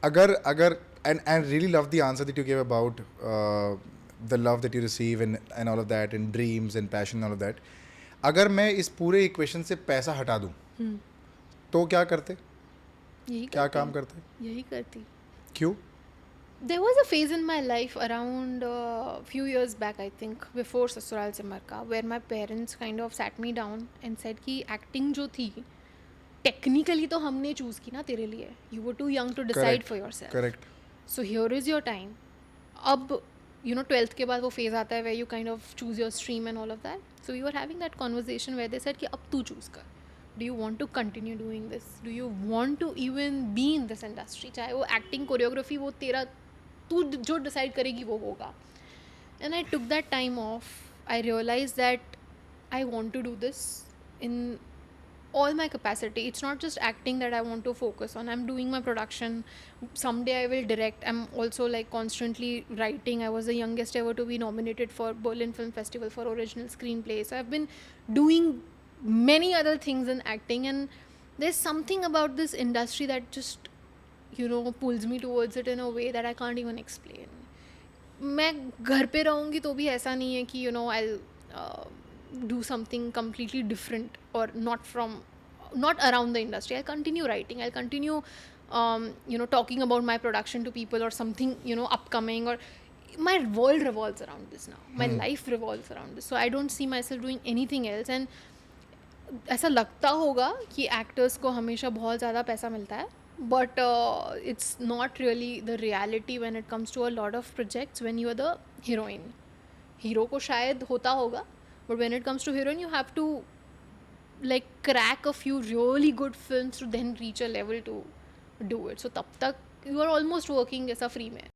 अगर अगर and really love the answer that you gave about the love that you receive and all of that and dreams and passion and all of that. अगर मैं इस पूरे equation से पैसा हटा दूं तो क्या करते, यही क्या करती काम करते, यही करती क्यों? There was a phase in my life around a few years back, I think, before Sasural se Marka, where my parents kind of sat me down and said कि acting जो थी technically तो हमने choose की ना तेरे लिए. You were too young to decide correct, for yourself. Correct. So here is your time. अब 12th के बाद वो phase आता है where you kind of choose your stream and all of that. So we were having that conversation where they said कि अब तू choose कर. Do you want to continue doing this? Do you want to even be in this industry? चाहे वो acting, choreography वो तेरा तू जो डिसाइड करेगी वो होगा. And I took that time off. I realise that I want to do this in all my capacity. It's not just acting that I want to focus on. I'm doing my production. Someday I will direct. I'm also like constantly writing. I was the youngest ever to be nominated for Berlin Film Festival for original screenplay. So I've been doing many other things in acting, and there's something about this industry that just pulls me towards it in a way that I can't even explain. मैं घर पे रहूँगी तो भी ऐसा नहीं है कि I'll do something completely different or not around the industry. I'll continue writing. I'll continue talking about my production to people or something upcoming, or my world revolves around this now. My life revolves around this. So I don't see myself doing anything else. And ऐसा लगता होगा कि actors को हमेशा बहुत ज़्यादा पैसा मिलता है, but it's not really the reality when it comes to a lot of projects when you are the heroine. Hero को शायद होता होगा, but when it comes to heroine you have to like crack a few really good films to then reach a level to do it. So तब तक you are almost working as a free man.